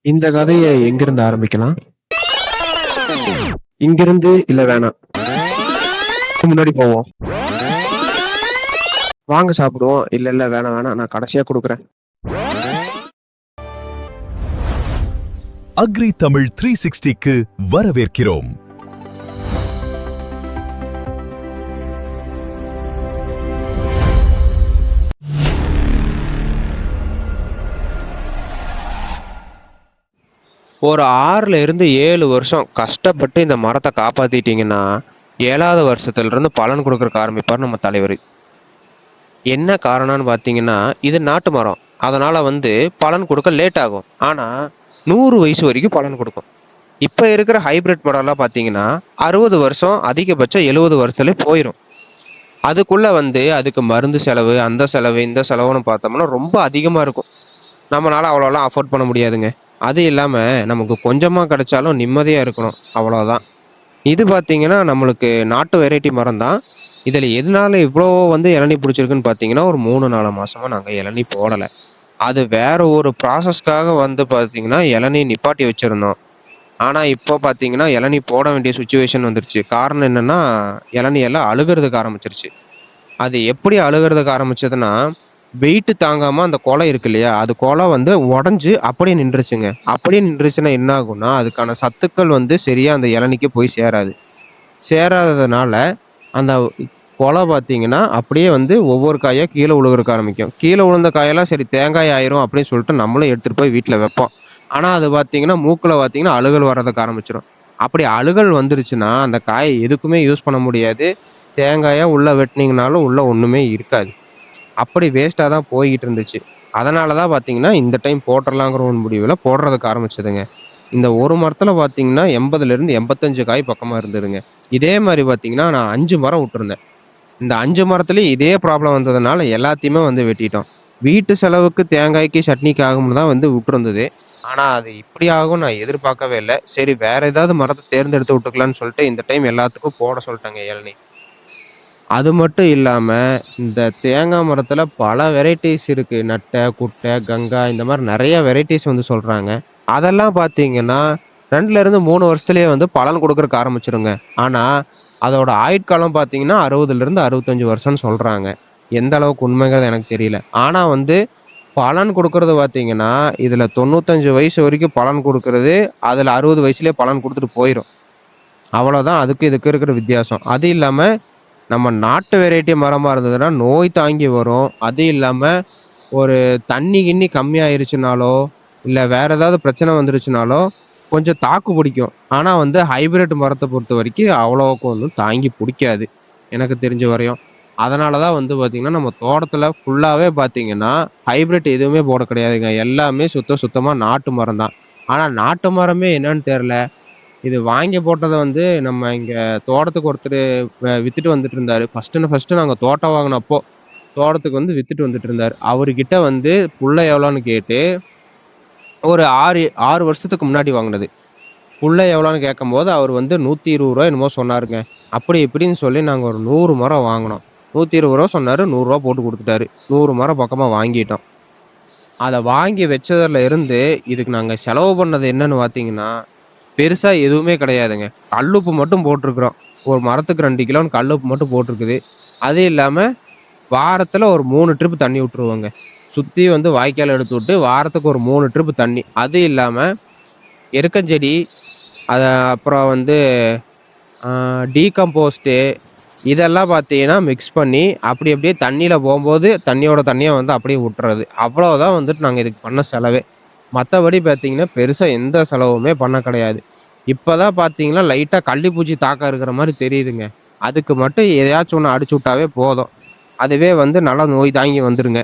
இந்த கதைய எங்கிருந்து ஆரம்பிக்கலாம்? இங்கிருந்து இல்ல வேணாம். முன்னாடி போவோம். வாங்க சாப்பிடுவோம். இல்ல, இல்ல வேணாம், வேணாம். நான் கடைசியா குடுக்குறேன். அக்ரி தமிழ் 360க்கு வரவேற்கிறோம். ஒரு 6ல இருந்து 7 வருஷம் கஷ்டப்பட்டு இந்த மரத்த காப்பாத்திட்டீங்கன்னா, 7வது வருஷத்துலருந்து பலன் குடுக்கறக்கு ஆரம்பிப்பாரு நம்ம தலைவரு. என்ன காரணம்னு பார்த்தீங்கன்னா, இது நாட்டு மரம். அதனால பலன் குடுக்க லேட் ஆகும். ஆனா 100 வயசு வரைக்கும் பலன் குடுக்கும். இப்ப இருக்கிற ஹைபிரிட் மரம்லாம் பார்த்தீங்கன்னா, 60 வருஷம் அதிகபட்சம் 70 வருஷத்திலே போயிரும். அதுக்குள்ள அதுக்கு மருந்து செலவு, அந்த செலவு, இந்த செலவுன்னு பார்த்தோம்னா ரொம்ப அதிகமா இருக்கும். நம்மனால அவ்வளோலாம் அஃபோர்ட் பண்ண முடியாதுங்க. அது இல்லாம நமக்கு கொஞ்சமா கிடைச்சாலும் நிம்மதியா இருக்கணும். அவ்வளோதான். இது பார்த்தீங்கன்னா, நம்மளுக்கு நாட்டு வெரைட்டி மரம் தான். இதில எதனால இவ்ளோ இளநீ புடிச்சிருக்குன்னு பார்த்தீங்கன்னா, ஒரு 3, 4 மாசமா நாங்க இளநீ போடல. அது வேற ஒரு ப்ராசஸ்க்காக பார்த்தீங்கன்னா, இளநீ நிப்பாட்டி வச்சிருந்தோம். ஆனா, இப்போ பார்த்தீங்கன்னா, இளநீ போட வேண்டிய சிச்சுவேஷன் வந்துருச்சு. காரணம் என்னன்னா, இளநீ எல்லாம் அழுகுறதுக்கு ஆரம்பிச்சுருச்சு. அது எப்படி அழுகுறதுக்கு ஆரம்பிச்சதுன்னா, வெயிட் தாங்காம அந்த குலை இருக்கு இல்லையா? அது குலை உடைஞ்சு அப்படியே நின்றுச்சுங்க. அப்படியே நின்றுச்சுன்னா என்ன ஆகும்னா, அதுக்கான சத்துக்கள் சரியா அந்த இளநீக்கு போய் சேராது. சேராததுனால, அந்த குலை பார்த்தீங்கன்னா, அப்படியே ஒவ்வொரு காயா கீழ விழுகுறக்கு ஆரம்பிக்கும். கீழ விழுந்த காயெல்லாம் சரி தேங்காய் ஆயிரும் அப்படின்னு சொல்லிட்டு நம்மளும் எடுத்துட்டு போய் வீட்ல வைப்போம். ஆனா, அது பார்த்தீங்கன்னா, மூக்குல பார்த்தீங்கன்னா அழுகல் வர்றதுக்கு ஆரம்பிச்சுரும். அப்படி அழுகல் வந்துருச்சுன்னா, அந்த காய எதுக்குமே யூஸ் பண்ண முடியாது. தேங்காயா உள்ள வெட்டுனீங்கனாலும் உள்ள ஒண்ணுமே இருக்காது. அப்படி வேஸ்ட்டா தான் போய்க்கிட்டு இருந்துச்சு. அதனால தான் பார்த்தீங்கன்னா, இந்த டைம் போட்டுறலாங்கிற ஒரு முடிவுல போடுறதுக்கு ஆரம்பிச்சதுங்க. இந்த ஒரு மரத்துல பார்த்தீங்கன்னா, 80லிருந்து 85 காய் பக்கமா இருந்ததுங்க. இதே மாரி பார்த்தீங்கன்னா, நான் 5 மரம் விட்டுருந்தேன். இந்த 5 மரத்துலயும் இதே ப்ராப்ளம் வந்ததுனால எல்லாத்தையுமே வெட்டிட்டோம். வீட்டு செலவுக்கு தேங்காய்க்கு, சட்னிக்கு ஆகும்னு தான் விட்டுருந்தது. ஆனா, அது இப்படி ஆகும்னு நான் எதிர்பார்க்கவே இல்ல. சரி வேற ஏதாவது மரத்த தேர்ந்தெடுத்து விட்டுக்கலான்னு சொல்லிட்டு, இந்த டைம் எல்லாத்துக்கும் போட சொல்ட்டேங்க இளநீ. அது மட்டும் இல்லாம, இந்த தேங்கா மரத்துல பல வெரைட்டீஸ் இருக்கு. நட்ட, குட்டை, கங்கா இந்த மாரி நெறைய வெரைட்டீஸ் சொல்றாங்க. அதெல்லாம் பார்த்தீங்கன்னா, 2லிருந்து 3 வருஷத்திலேயே பலன் குடுக்கறக்கு ஆரம்பிச்சுருங்க. ஆனா, அதோட ஆயுட்காலம் பார்த்தீங்கன்னா, 60லிருந்து 65 வருஷம்னு சொல்றாங்க. எந்த அளவுக்கு உண்மைங்கிறது எனக்கு தெரியல. ஆனா பலன் குடுக்கறது பார்த்தீங்கன்னா, இதுல 95 வயசு வரைக்கும் பலன் குடுக்கறது, அதுல 60 வயசுலயே பலன் குடுத்துட்டு போயிரும். அவ்வளோதான் அதுக்கும் இதுக்கும் இருக்கிற வித்தியாசம். அது இல்லாம நம்ம நாட்டு வெரைட்டி மரமா இருந்ததுன்னா, நோய் தாங்கி வரும். அது இல்லாம, ஒரு தண்ணி கிண்ணி கம்மியாயிருச்சுனாலோ, இல்ல வேற ஏதாவது பிரச்சனை வந்துருச்சுனாலோ, கொஞ்சம் தாக்கு புடிக்கும். ஆனா ஹைபிரிட் மரத்த பொறுத்தவரைக்கும் அவ்வளோவுக்கு தாங்கி புடிக்காது. எனக்கு தெரிஞ்ச வரையும். அதனால தான் பார்த்தீங்கன்னா, நம்ம தோட்டத்துல ஃபுல்லாவே பார்த்தீங்கன்னா, ஹைபிரிட் எதுவுமே போட கிடையாதுங்க. எல்லாமே சுத்தமா நாட்டு மரம் தான். ஆனா நாட்டு மரமே என்னன்னு தெர்ல. இது வாங்கி போட்டத நம்ம இங்க தோட்டத்துக்கு ஒருத்தரு வித்துட்டு வந்துட்டு இருந்தாரு. ஃபர்ஸ்ட்டு நாங்க தோட்டம் வாங்குனப்போ, தோட்டத்துக்கு வித்துட்டு வந்துட்டு இருந்தாரு. அவருகிட்ட புள்ள எவ்வளோன்னு கேட்டு, ஒரு 6 வருஷத்துக்கு முன்னாடி வாங்குனது. புள்ள எவ்வளோன்னு கேட்கும்போது, அவரு ரூ. 120 என்னமோ சொன்னாருங்க. அப்படி இப்படின்னு சொல்லி நாங்க ஒரு 100 மரம் வாங்குனோம். ரூ. 120 சொன்னாரு. ரூ. 100 போட்டு குடுத்துட்டாரு. 100 மரம் பக்கமா வாங்கிட்டோம். அத வாங்கி வச்சதுல இருந்து, இதுக்கு நாங்க செலவு பண்ணது என்னன்னு பார்த்தீங்கன்னா, பெருசா எதுவுமே கிடையாதுங்க. கல்லுப்பு மட்டும் போட்டுருக்குறோம். ஒரு மரத்துக்கு 2 கிலோன்னு கல்லுப்பு மட்டும் போட்டுருக்குது. அது இல்லாம வாரத்துல ஒரு 3 ட்ரிப் தண்ணி விட்டுருவோங்க. சுத்தி வாய்க்கால் எடுத்து விட்டு வாரத்துக்கு ஒரு 3 ட்ரிப் தண்ணி. அது இல்லாம எருக்கஞ்செடி, அத அப்புறம் ஆ டீகம்போஸ்ட்டு இதெல்லாம் பார்த்தீங்கன்னா, மிக்ஸ் பண்ணி அப்படி அப்படியே தண்ணீல போம்போது, தண்ணியோட தண்ணியா அப்படியே விட்டுறது. அவ்வளோதான் நாங்க இதுக்கு பண்ண செலவே. மத்தபடி பார்த்தீங்கன்னா, பெருசா எந்த செலவுமே பண்ண கிடையாது. இப்ப தான் பார்த்தீங்கன்னா, லைட்டா கள்ளிப்பூச்சி தாக்கம் இருக்கிற மாரி தெரியுதுங்க. அதுக்கு மட்டும் எதையாச்சும் ஒண்ணு அடிச்சு விட்டாவே போதும். அதுவே நல்லா நோய் தாங்கி வந்துருங்க.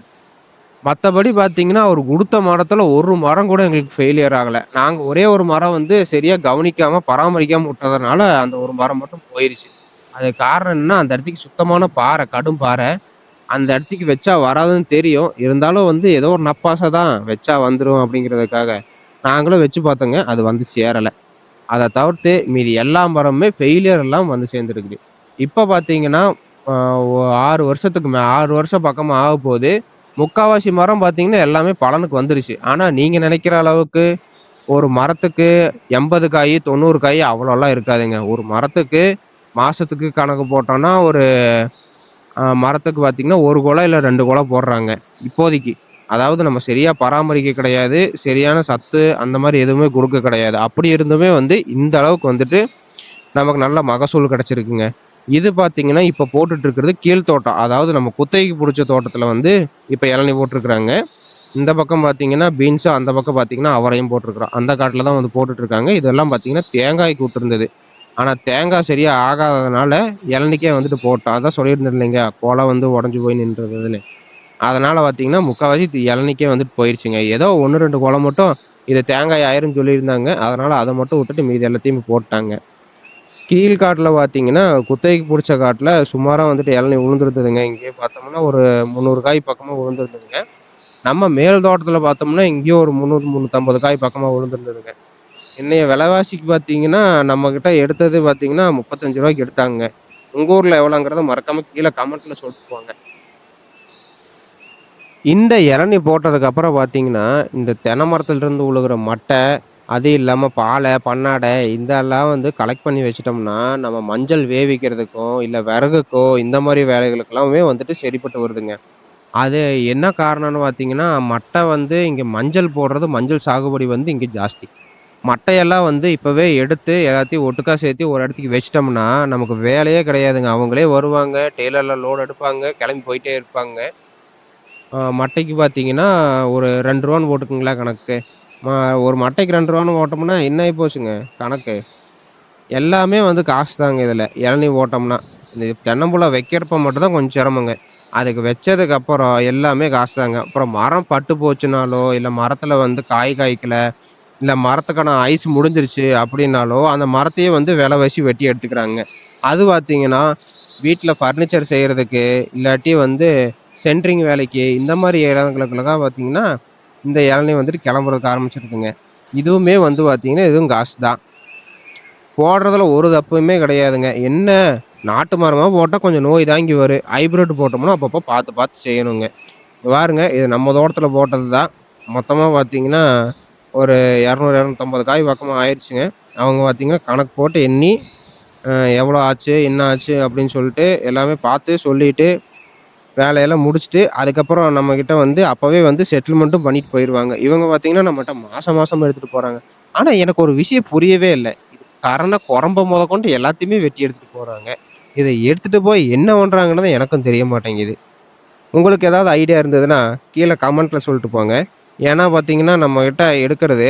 மத்தபடி பார்த்தீங்கன்னா, அவரு குடுத்த மரத்துல ஒரு மரம் கூட எங்களுக்கு ஃபெயிலியர் ஆகல. நாங்க ஒரே ஒரு மரம் சரியா கவனிக்காம, பராமரிக்காம விட்டதுனால, அந்த ஒரு மரம் மட்டும் போயிருச்சு. அதுக்கு காரணம் என்னன்னா, அந்த இடத்துக்கு சுத்தமான பாறை, கடும் பாறை. அந்த இடத்துக்கு வச்சா வராதுன்னு தெரியும். இருந்தாலும் ஏதோ ஒரு நப்பாசை தான், வச்சா வந்துரும் அப்படிங்கிறதுக்காக, நாங்களும் வச்சு பார்த்தோங்க. அது சேரல. அத தவிர்த்து மீதி எல்லா மரமுமே ஃபெயிலியர் எல்லாம் சேர்ந்திருக்குது. இப்ப பார்த்தீங்கன்னா, அ ஒ 6 வருஷத்துக்கு 6 வருஷம் பக்கமா ஆகப்போது. முக்காவாசி மரம் பார்த்தீங்கன்னா, எல்லாமே பலனுக்கு வந்துருச்சு. ஆனா நீங்க நினைக்கிற அளவுக்கு ஒரு மரத்துக்கு 80 காய், 90 காய் அவ்வளோலாம் இருக்காதுங்க. ஒரு மரத்துக்கு மாசத்துக்கு கணக்கு போட்டோம்னா, ஒரு மரத்துக்கு பார்த்தீங்கன்னா, 1 குலை இல்ல 2 குலை போடுறாங்க, இப்போதைக்கு. அதாவது நம்ம சரியா பராமரிக்க கிடையாது. சரியான சத்து அந்த மாரி எதுவுமே குடுக்க கிடையாது. அப்படி இருந்துமே வந்து இந்த அளவுக்கு வந்துட்டு நமக்கு நல்ல மகசூல் கிடைச்சிருக்குங்க. இது பார்த்தீங்கன்னா, இப்ப போட்டுட்டு இருக்கிறது கீழ் தோட்டம். அதாவது நம்ம குத்தகைக்கு புடிச்ச தோட்டத்துல வந்து இப்ப இளநீ போட்டுருக்காங்க. இந்த பக்கம் பார்த்தீங்கன்னா, பீன்ஸு அந்த பக்கம் பார்த்தீங்கன்னா, அவரையும் போட்டுருக்குறோம். அந்த காட்டுல தான் வந்து போட்டுட்டு இருக்காங்க. இதெல்லாம் பார்த்தீங்கன்னா, தேங்காய்க்கு விட்டுருந்தது. ஆனா தேங்காய் சரியா ஆகாததுனால இளநிக்கே வந்துட்டு போட்டோம். அதான் சொல்லியிருந்தேன் இல்லைங்க, குலை வந்து உடைஞ்சு போய் நின்றதுன்னு. அதனால பார்த்தீங்கன்னா, முக்காவாசி இளநிக்கே வந்துட்டு போயிருச்சுங்க. ஏதோ 1, 2 குலை மட்டும் இது தேங்காய் ஆயிரும்ன்னு சொல்லியிருந்தாங்க. அதனால அத மட்டும் விட்டுட்டு மீதி எல்லாத்தையுமே போட்டாங்க. கீழ் காட்டுல பார்த்தீங்கன்னா, குத்தகைக்கு புடிச்ச காட்டுல சுமாரா வந்துட்டு இளநீ உழுந்துருந்ததுங்க. இங்கேயே பார்த்தோம்னா, ஒரு 300 காய் பக்கமா உழுந்துருந்ததுங்க. நம்ம மேல் தோட்டத்துல பார்த்தோம்னா, இங்கேயும் ஒரு 300, 350 காய் பக்கமா விழுந்திருந்ததுங்க. இன்னைய விலைவாசிக்கு பார்த்தீங்கன்னா, நம்மகிட்ட எடுத்தது பார்த்தீங்கன்னா, ரூ. 35க்கு எடுத்தாங்க. உங்க ஊர்ல எவ்வளோங்கிறத மறக்காம கீழ கமெண்ட்ல சொல்லிட்டு போங்க. இந்த இளநீ போட்டதுக்கு அப்புறம் பார்த்தீங்கன்னா, இந்த தென்னை மரத்துலருந்து விழுகுற மட்டை, அது இல்லாம பாலை, பண்ணாடை இதெல்லாம் வந்து கலெக்ட் பண்ணி வச்சுட்டோம்னா, நம்ம மஞ்சள் வேவிக்கிறதுக்கோ, இல்ல விறகுக்கோ இந்த மாரி வேலைகளுக்கெல்லாமே வந்துட்டு சரிப்பட்டு வருதுங்க. அது என்ன காரணம்னு பார்த்தீங்கன்னா, மட்டை வந்து இங்க மஞ்சள் போடுறது, மஞ்சள் சாகுபடி வந்து இங்க ஜாஸ்தி. மட்டையெல்லாம் வந்து இப்பவே எடுத்து எல்லாத்தையும் ஒட்டுக்கா சேர்த்து ஒரு இடத்துக்கு வச்சுட்டோம்னா, நமக்கு வேலையே கிடையாதுங்க. அவங்களே வருவாங்க, டெய்லர்ல லோட் எடுப்பாங்க, கிளம்பி போயிட்டே இருப்பாங்க. மட்டைக்கு பார்த்தீங்கன்னா, ஒரு ரூ. 2ன்னு போட்டுக்கங்களேன் கணக்கு. ம ஒரு மட்டைக்கு ரூ. 2ன்னு போட்டோம்னா என்ன ஆயி போச்சுங்க கணக்கு. எல்லாமே வந்து காசு தாங்க இதுல. இளநீ போட்டோம்னா. இந்த தென்னம்புல வைக்கிறப்ப மட்டும் தான் கொஞ்சம் சிரமங்க. அதுக்கு வச்சதுக்கு அப்புறம் எல்லாமே காசு தாங்க. அப்புறம் மரம் பட்டு போச்சுனாலோ, இல்ல மரத்துல வந்து காய் காய்க்கல, இல்ல மரத்துக்கான ஆயுசு முடிஞ்சிருச்சு அப்படின்னாலோ, அந்த மரத்தையே வந்து விலைவாசி வெட்டி எடுத்துக்கிறாங்க. அது பார்த்தீங்கன்னா, வீட்ல ஃபர்னிச்சர் செய்றதுக்கு, இல்லாட்டி வந்து சென்ட்ரிங் வேலைக்கு, இந்த மாரி இடங்களுக்குலாம் பார்த்தீங்கன்னா, இந்த இளநீ வந்துட்டு கிளம்புறதுக்கு ஆரம்பிச்சுருதுங்க. இதுவுமே வந்து பார்த்தீங்கன்னா, இதுவும் காசு தான். போடுறதுல ஒரு தப்புமே கிடையாதுங்க. என்ன நாட்டு மரமா போட்டா கொஞ்சம் நோய் தாங்கி வரும். ஹைபிரிட் போட்டோம்னா அப்பப்போ பார்த்து பார்த்து செய்யணுங்க. இங்க பாருங்க இது நம்ம தோட்டத்துல போட்டது தான். மொத்தமா பார்த்தீங்கன்னா, ஒரு 200, 250 காய் பக்கமா ஆயிருச்சுங்க. அவங்க பார்த்தீங்கன்னா, கணக்கு போட்டு எண்ணி, அ எவ்வளோ ஆச்சு, என்ன ஆச்சு அப்படின்னு சொல்லிட்டு எல்லாமே பார்த்து சொல்லிட்டு, வேலையெல்லாம் முடிச்சுட்டு, அதுக்கப்புறம் நம்மகிட்ட வந்து அப்பவே வந்து செட்டில்மெண்ட்டும் பண்ணிட்டு போயிருவாங்க. இவங்க பார்த்தீங்கன்னா, நம்மட்ட மாசம் மாசம் எடுத்துட்டு போறாங்க. ஆனா எனக்கு ஒரு விஷயம் புரியவே இல்ல. இது கரண, கொரம்ப மொதற்கொண்டு எல்லாத்தையுமே வெட்டி எடுத்துட்டு போறாங்க. இத எடுத்துட்டு போய் என்ன பண்றாங்கன்னு தான் எனக்கும் தெரிய மாட்டேங்குது. உங்களுக்கு ஏதாவது ஐடியா இருந்ததுன்னா, கீழ கமெண்ட்ல சொல்லிட்டு போங்க. ஏன்னா பார்த்தீங்கன்னா, நம்மகிட்ட எடுக்கிறது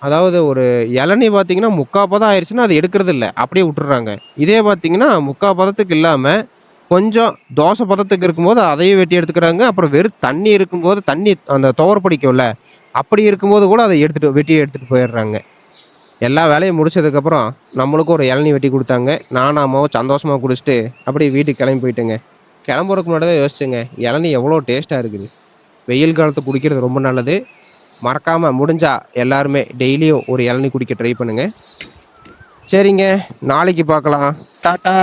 அதாவது ஒரு இளநீ பார்த்தீங்கன்னா, 3/4 பதம் ஆயிருச்சுன்னா, அத எடுக்கிறது இல்ல. அப்படியே விட்டுர்றாங்க. இதே பார்த்தீங்கன்னா, 3/4 பதத்துக்கு இல்லாம, கொஞ்சம் தோசை பதத்துக்கு இருக்கும்போது அதையும் வெட்டி எடுத்துக்கிறாங்க. அப்புறம் வெறும் தண்ணி இருக்கும்போது, தண்ணி அந்த துவர பிடிக்கும்ல, அப்படி இருக்கும்போது கூட அத வெட்டி எடுத்துட்டு போயிடுறாங்க. எல்லா வேலையும் முடிச்சதுக்கப்புறம், நம்மளுக்கும் ஒரு இளநீ வெட்டி குடுத்தாங்க. நானும் அம்மாவும் சந்தோஷமா குடிச்சுட்டு, அப்படியே வீட்டுக்கு கிளம்பி போயிட்டோங்க. கிளம்புறதுக்கு முன்னாடி தான் யோசிச்சேங்க, இளநீ எவ்வளோ டேஸ்ட்டா இருக்குது. வெயில் காலத்துல குடிக்கிறது ரொம்ப நல்லது. மறக்காம முடிஞ்சா எல்லாருமே டெய்லியும் ஒரு இளநீ குடிக்க ட்ரை பண்ணுங்க. சரிங்க, நாளைக்கு பார்க்கலாம். டாட்டா.